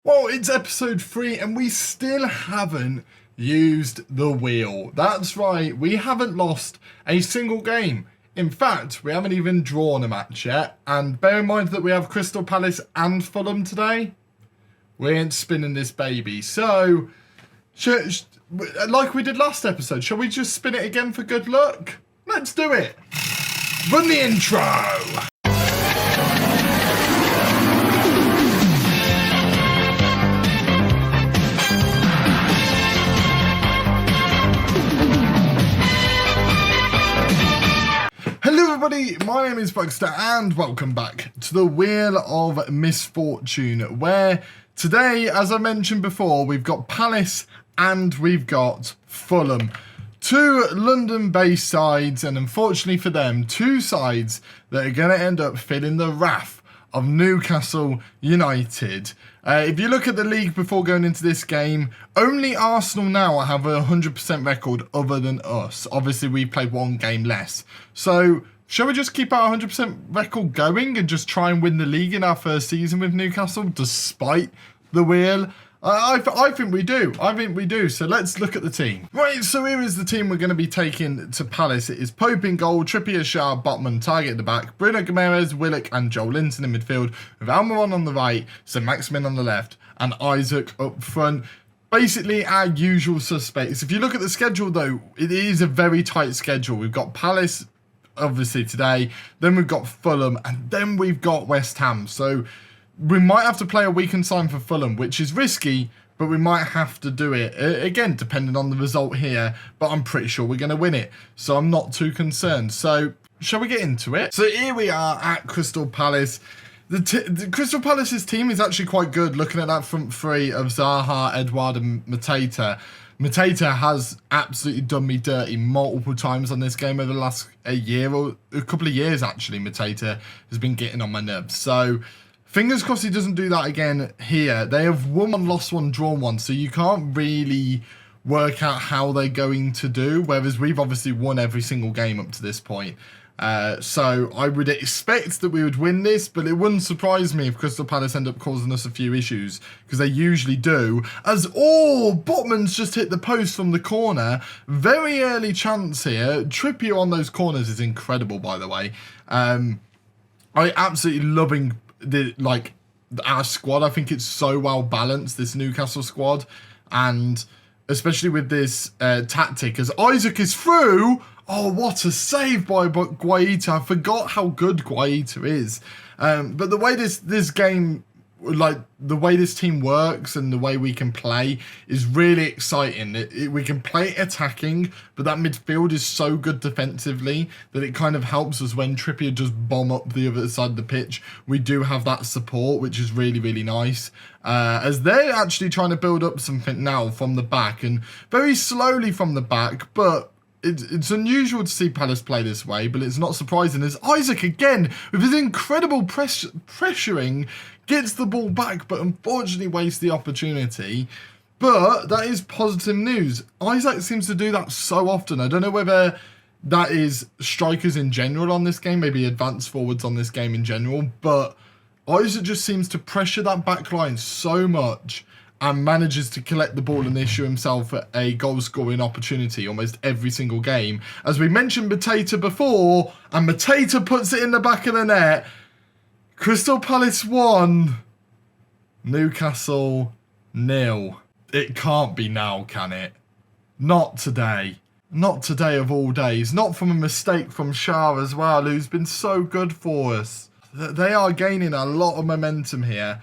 Well, it's episode 3 and we still haven't used the wheel. That's right, we haven't lost a single game. In fact, we haven't even drawn a match yet. And bear in mind that we have Crystal Palace and Fulham today. We ain't spinning this baby. So, like we did last episode, shall we just spin it again for good luck? Let's do it. Run the intro. Hello everybody, my name is Bragster and welcome back to the Wheel of Misfortune, where today, as I mentioned before, we've got Palace and we've got Fulham. Two London-based sides, and unfortunately for them, two sides that are going to end up feeling the wrath of Newcastle United. If you look at the league before going into this game, only Arsenal now have a 100% record other than us. Obviously, we've played one game less. So, shall we just keep our 100% record going and just try and win the league in our first season with Newcastle, despite the wheel? I think we do. I think we do. So let's look at the team. Right, so here is the team we're going to be taking to Palace. It is Pope in goal, Trippier, Schär, Botman, Target at the back, Bruno Guimaraes, Willock and Joel Linton in midfield, with Almiron on the right, Saint-Maximin on the left, and Isaac up front. Basically our usual suspects. If you look at the schedule though, it is a very tight schedule. We've got Palace obviously today, then we've got Fulham, and then we've got West Ham. So we might have to play a weekend side for Fulham, which is risky, but we might have to do it. Again, depending on the result here, but I'm pretty sure we're going to win it. So I'm not too concerned. So shall we get into it? So here we are at Crystal Palace. The Crystal Palace's team is actually quite good, looking at that front three of Zaha, Edouard and Mateta. Mateta has absolutely done me dirty multiple times on this game over the last year, or a couple of years actually. Mateta has been getting on my nerves. So fingers crossed he doesn't do that again here. They have won one, lost one, drawn one, so you can't really work out how they're going to do, whereas we've obviously won every single game up to this point. So I would expect that we would win this, but it wouldn't surprise me if Crystal Palace end up causing us a few issues, because they usually do. As, Botman's just hit the post from the corner. Very early chance here. Trippier on those corners is incredible, by the way. I absolutely loving our squad. I think it's so well balanced, this Newcastle squad, and especially with this tactic, as Isaac is through. Oh, what a save by Guaita. I forgot how good Guaita is. But the way this game, the way this team works and the way we can play is really exciting. We can play attacking, but that midfield is so good defensively that it kind of helps us when Trippier just bomb up the other side of the pitch. We do have that support, which is really, really nice. As they're actually trying to build up something now from the back, and very slowly from the back, but it's unusual to see Palace play this way, but it's not surprising as Isaac again, with his incredible pressuring, gets the ball back, but unfortunately wastes the opportunity. But that is positive news. Isaac seems to do that so often. I don't know whether that is strikers in general on this game, maybe advanced forwards on this game in general, but Isaac just seems to pressure that back line so much and manages to collect the ball and issue himself a goal-scoring opportunity almost every single game. As we mentioned Mateta before, and Mateta puts it in the back of the net. Crystal Palace 1, Newcastle 0. It can't be now, can it? Not today. Not today of all days. Not from a mistake from Schär as well, who's been so good for us. They are gaining a lot of momentum here.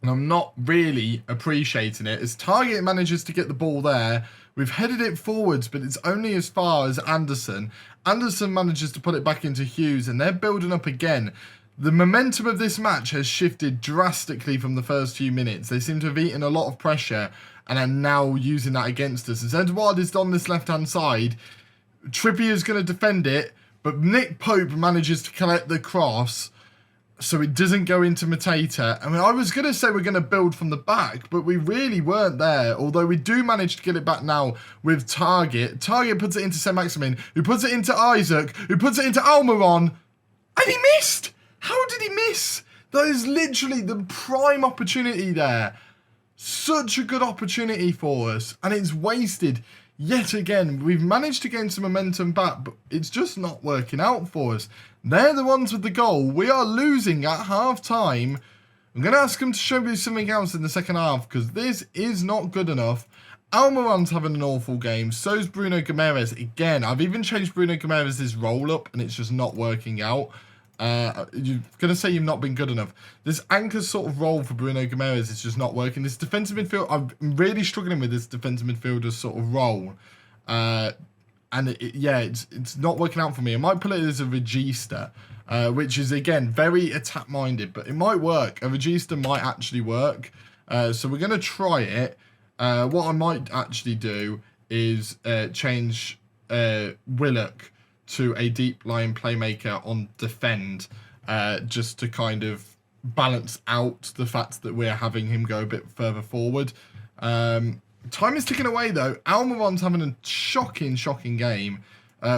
And I'm not really appreciating it. As Target manages to get the ball there, we've headed it forwards, but it's only as far as Anderson. Anderson manages to put it back into Hughes, and they're building up again. The momentum of this match has shifted drastically from the first few minutes. They seem to have eaten a lot of pressure and are now using that against us. As Edouard is on this left-hand side, Trippier is going to defend it, but Nick Pope manages to collect the cross, so it doesn't go into Mateta. I mean, I was going to say we're going to build from the back, but we really weren't there. Although we do manage to get it back now with Target. Target puts it into Saint-Maximin, who puts it into Isaac, who puts it into Almiron. And he missed! How did he miss? That is literally the prime opportunity there. Such a good opportunity for us, and it's wasted yet again. We've managed to gain some momentum back, but it's just not working out for us. They're the ones with the goal. We are losing at half-time. I'm going to ask them to show me something else in the second half, because this is not good enough. Almiron's having an awful game. So's Bruno Guimaraes. Again, I've even changed Bruno Guimaraes' roll-up, and it's just not working out. You're going to say you've not been good enough. This anchor sort of role for Bruno Guimaraes is just not working. This defensive midfield, I'm really struggling with this defensive midfielder sort of role. It's not working out for me. I might put it as a regista, which is, again, very attack-minded, but it might work. A regista might actually work. So we're going to try it. What I might actually do is change Willock to a deep line playmaker on defend, just to kind of balance out the fact that we're having him go a bit further forward. Time is ticking away though. Almiron's having a shocking game,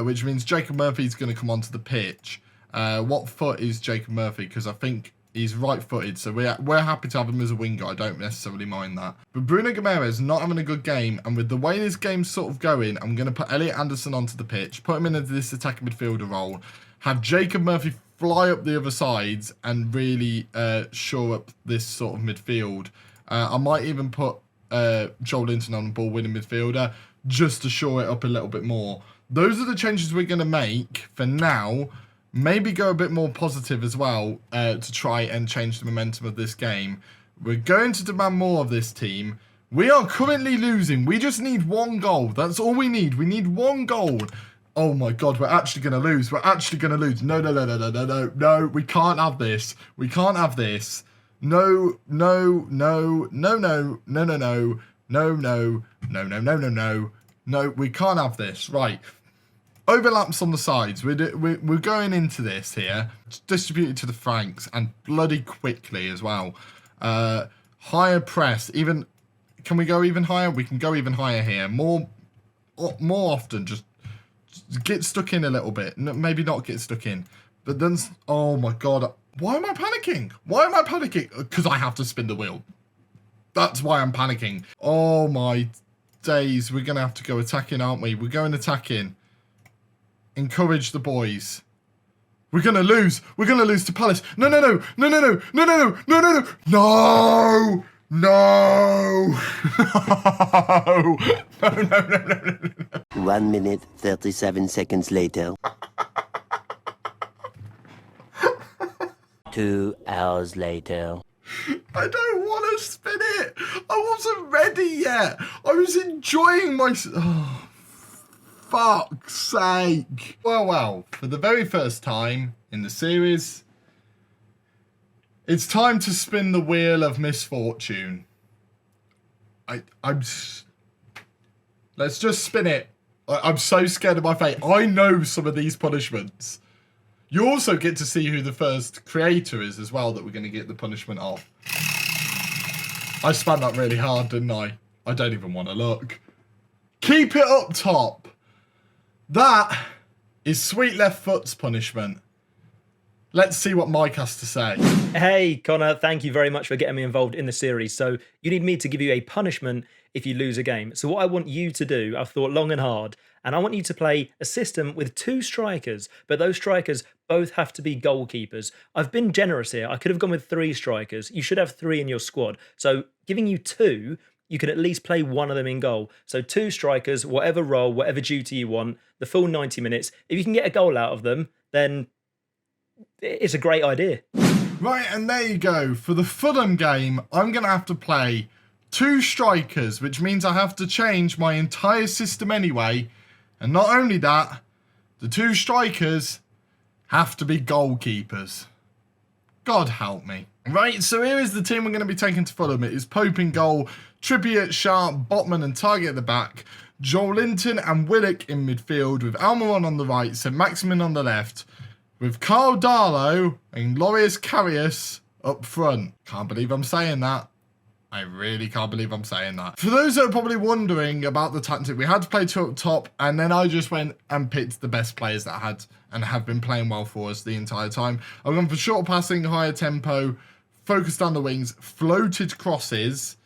which means Jacob Murphy's going to come onto the pitch. What foot is Jacob Murphy? Because I think he's right-footed, so we're happy to have him as a winger. I don't necessarily mind that. But Bruno Guimaraes not having a good game, and with the way this game's sort of going, I'm going to put Elliot Anderson onto the pitch, put him into this attacking midfielder role, have Jacob Murphy fly up the other sides, and really shore up this sort of midfield. I might even put Joel Linton on the ball-winning midfielder, just to shore it up a little bit more. Those are the changes we're going to make for now. Maybe go a bit more positive as well to try and change the momentum of this game. We're going to demand more of this team. We are currently losing. We just need one goal. That's all we need. We need one goal. Oh my God, we're actually going to lose. We're actually going to lose. No. We can't have this. We can't have this. No. We can't have this. Right. Overlaps on the sides. We're going into this here. Distributed to the flanks and bloody quickly as well. Higher press. Even can we go even higher? We can go even higher here. More often. Just get stuck in a little bit. Maybe not get stuck in. But then, oh my God. Why am I panicking? Why am I panicking? Because I have to spin the wheel. That's why I'm panicking. Oh my days. We're going to have to go attacking, aren't we? We're going attacking. Encourage the boys. We're going to lose. We're going to lose to Palace. No. 1 minute, 37 seconds later. 2 hours later. I don't want to spin it. I wasn't ready yet. I was enjoying myself. Oh, fuck's sake. Well, for the very first time in the series, it's time to spin the wheel of misfortune. Let's just spin it. I'm so scared of my fate. I know some of these punishments. You also get to see who the first creator is as well that we're going to get the punishment of. I spun that really hard, didn't I? I don't even want to look. Keep it up top. That is Sweet Left Foot's punishment. Let's see what Mike has to say. Hey, Connor, thank you very much for getting me involved in the series. So you need me to give you a punishment if you lose a game. So what I want you to do, I've thought long and hard, and I want you to play a system with 2 strikers, but those strikers both have to be goalkeepers. I've been generous here. I could have gone with 3 strikers. You should have 3 in your squad. So giving you 2, you can at least play one of them in goal. So 2 strikers, whatever role, whatever duty you want, the full 90 minutes. If you can get a goal out of them, then it's a great idea. Right, and there you go. For the Fulham game, I'm going to have to play 2 strikers, which means I have to change my entire system anyway. And not only that, the 2 strikers have to be goalkeepers. God help me. Right, so here is the team we're going to be taking to Fulham. It is Pope in goal, Trippier, Sharp, Botman and Target at the back, Joel Linton and Willock in midfield, with Almiron on the right, St Maximin on the left, with Carl Darlow and Loris Karius up front. Can't believe I'm saying that. I really can't believe I'm saying that. For those that are probably wondering about the tactic, we had to play 2 up top, and then I just went and picked the best players that had and have been playing well for us the entire time. I've gone for short passing, higher tempo, focus down the wings, floated crosses,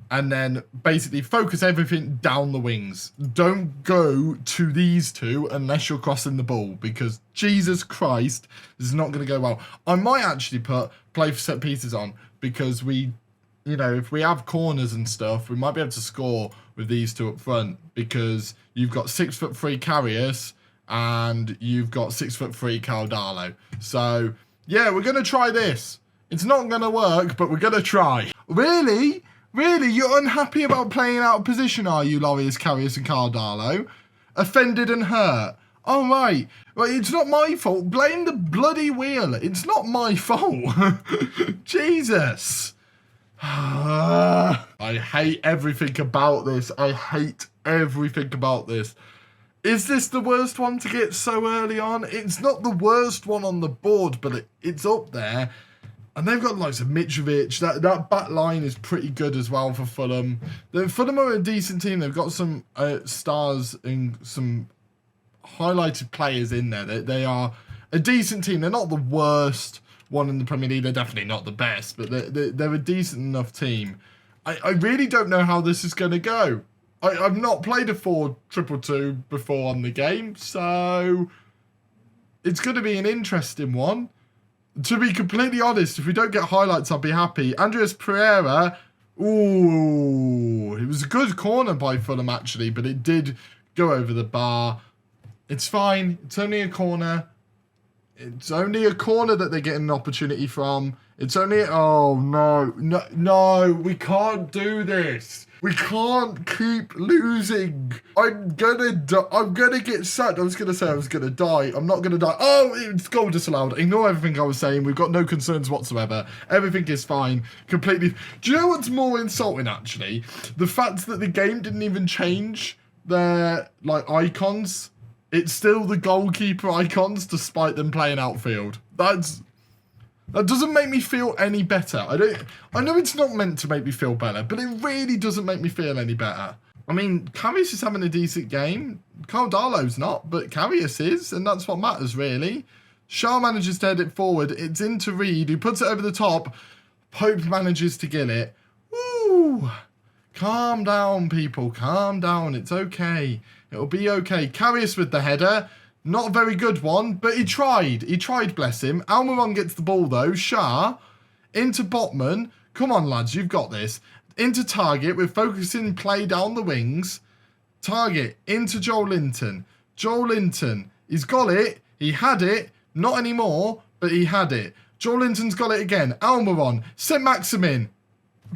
and then basically focus everything down the wings. Don't go to these two unless you're crossing the ball, because Jesus Christ, this is not going to go well. I might actually play for set pieces on, because if we have corners and stuff, we might be able to score with these two up front, because you've got 6'3" Karius and you've got 6'3" Caldalo. So yeah, we're going to try this. It's not going to work, but we're going to try. Really? Really? You're unhappy about playing out of position, are you, Laureus, Karius and Caldalo? Offended and hurt? Oh, right. Well, it's not my fault. Blame the bloody wheel. It's not my fault. Jesus. I hate everything about this. I hate everything about this. Is this the worst one to get so early on? It's not the worst one on the board, but it's up there. And they've got likes of Mitrovic. That back line is pretty good as well for Fulham. Fulham are a decent team. They've got some stars and some highlighted players in there. They are a decent team. They're not the worst one in the Premier League. They're definitely not the best, but they're a decent enough team. I really don't know how this is going to go. I've not played a 4-2-2 before on the game, so it's going to be an interesting one. To be completely honest, if we don't get highlights, I'll be happy. Andreas Pereira, ooh, it was a good corner by Fulham actually, but it did go over the bar. It's fine. It's only a corner. It's only a corner that they're getting an opportunity from. It's only... Oh, no, we can't do this. We can't keep losing. I'm gonna get sacked. I was gonna say I was gonna die. I'm not gonna die. Oh, it's goal disallowed. Ignore everything I was saying. We've got no concerns whatsoever. Everything is fine. Completely. Do you know what's more insulting, actually? The fact that the game didn't even change their, icons. It's still the goalkeeper icons, despite them playing outfield. That doesn't make me feel any better. I know it's not meant to make me feel better, but it really doesn't make me feel any better. I mean, Karius is having a decent game. Caldalo's not, but Karius is, and that's what matters, really. Shah manages to head it forward. It's into Reed, who puts it over the top. Pope manages to get it. Woo! Calm down, people. Calm down. It's okay. It'll be okay. Karius with the header. Not a very good one, but he tried. He tried, bless him. Almiron gets the ball, though. Shah into Botman. Come on, lads, you've got this. Into Target. We're focusing play down the wings. Target into Joel Linton. Joel Linton. He's got it. He had it. Not anymore, but he had it. Joel Linton's got it again. Almiron. St. Maximin.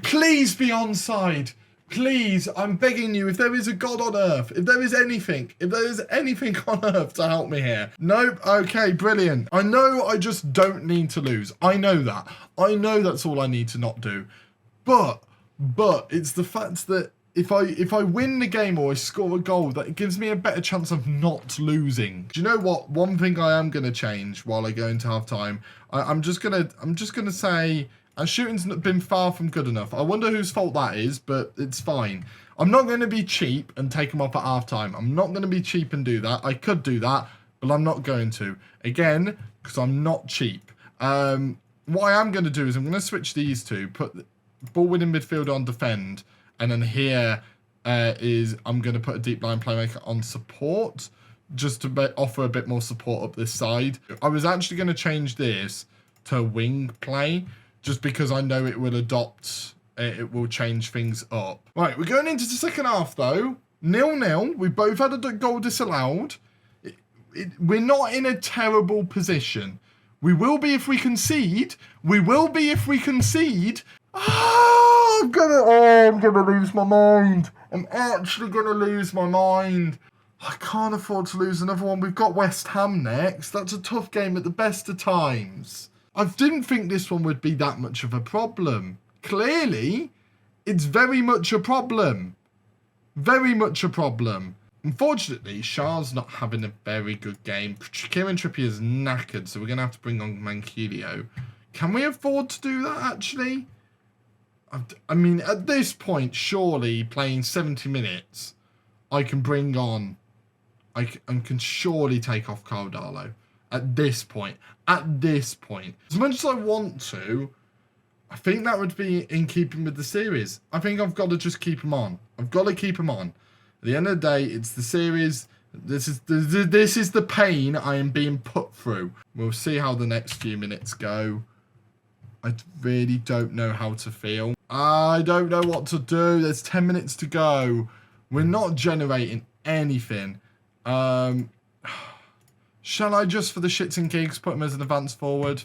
Please be onside. Please, I'm begging you, if there is a God on earth, if there is anything on earth to help me here. Nope, okay, brilliant. I know I just don't need to lose. I know that. I know that's all I need to not do. But it's the fact that if I win the game or I score a goal, that it gives me a better chance of not losing. Do you know what? One thing I am going to change while I go into half time, I'm just gonna say... Our shooting's been far from good enough. I wonder whose fault that is, but it's fine. I'm not going to be cheap and take them off at half-time. I'm not going to be cheap and do that. I could do that, but I'm not going to. Again, because I'm not cheap. What I am going to do is I'm going to switch these two, put the ball-winning midfielder on defend, and then here I'm going to put a deep line playmaker on support, just to offer a bit more support up this side. I was actually going to change this to wing play, just because I know it will it will change things up. Right, we're going into the second half, though. 0-0. We both had a goal disallowed. We're not in a terrible position. We will be if we concede. We will be if we concede. I'm gonna lose my mind. I'm actually gonna lose my mind. I can't afford to lose another one. We've got West Ham next. That's a tough game at the best of times. I didn't think this one would be that much of a problem. Clearly, it's very much a problem. Very much a problem. Unfortunately, Shah's not having a very good game. Kieran Trippier's knackered, so we're going to have to bring on Manquillo. Can we afford to do that, actually? I mean, at this point, surely playing 70 minutes, I can bring on, I can surely take off Caldalo. At this point, as much as I want to, I think that would be in keeping with the series. I think I've got to just keep him on. I've got to keep him on. At the end of the day, it's the series. This is the pain I am being put through. We'll see how the next few minutes go. I really don't know how to feel. I don't know what to do. There's 10 minutes to go. We're not generating anything. Shall I just, for the shits and gigs, put him as an advance forward?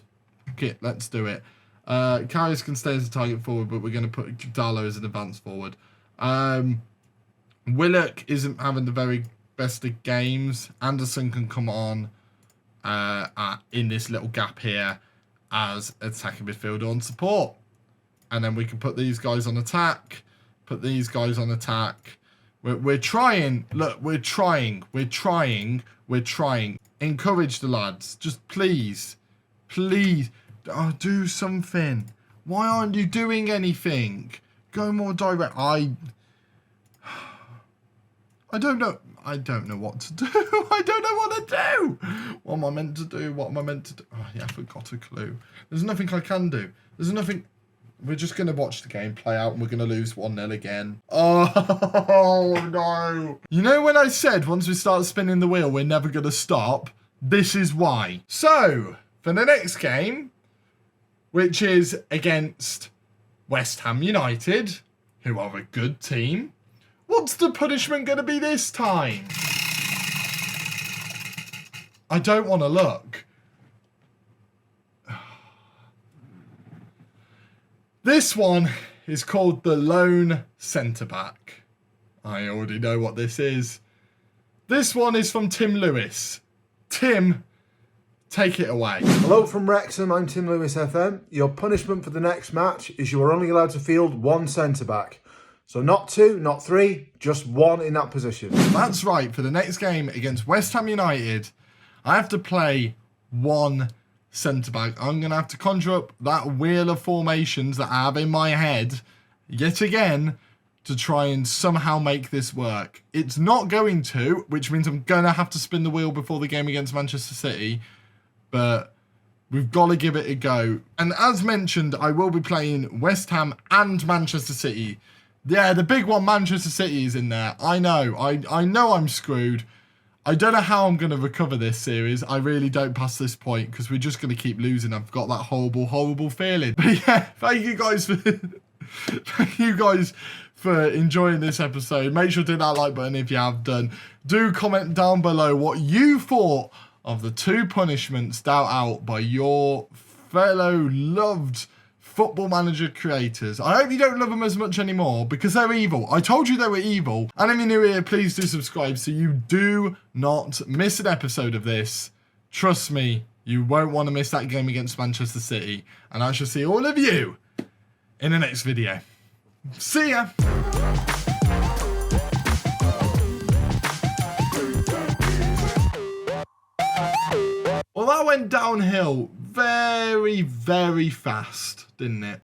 Okay, let's do it. Karius can stay as a target forward, but we're going to put Darlow as an advance forward. Willock isn't having the very best of games. Anderson can come on in this little gap here as attacking midfielder on support. And then we can put these guys on attack. Put these guys on attack. We're trying. Look, we're trying. Encourage the lads. Just please. Oh, do something. Why aren't you doing anything? Go more direct. I don't know. I don't know what to do. I don't know what to do. What am I meant to do? Oh, yeah, I forgot a clue. There's nothing I can do. There's nothing. We're just going to watch the game play out and we're going to lose 1-0 again. Oh, no. You know when I said once we start spinning the wheel, we're never going to stop? This is why. So, for the next game, which is against West Ham United, who are a good team, what's the punishment going to be this time? I don't want to look. This one is called the lone centre-back. I already know what this is. This one is from Tim Lewis. Tim, take it away. Hello from Wrexham, I'm Tim Lewis FM. Your punishment for the next match is you are only allowed to field one centre-back. So not two, not three, just one in that position. That's right, for the next game against West Ham United, I have to play one centre-back. I'm going to have to conjure up that wheel of formations that I have in my head yet again to try and somehow make this work. It's not going to, which means I'm going to have to spin the wheel before the game against Manchester City, but we've got to give it a go. And as mentioned, I will be playing West Ham and Manchester City. Yeah, the big one, Manchester City, is in there. I know. I know I'm screwed. I don't know how I'm going to recover this series. I really don't past this point because we're just going to keep losing. I've got that horrible, horrible feeling. But yeah, thank you guys for enjoying this episode. Make sure to hit that like button if you have done. Do comment down below what you thought of the two punishments dealt out by your fellow loved Football Manager creators. I hope you don't love them as much anymore because they're evil. I told you they were evil. And if you're new here, please do subscribe so you do not miss an episode of this. Trust me, you won't want to miss that game against Manchester City. And I shall see all of you in the next video. See ya! Well, that went downhill very, very fast, didn't it?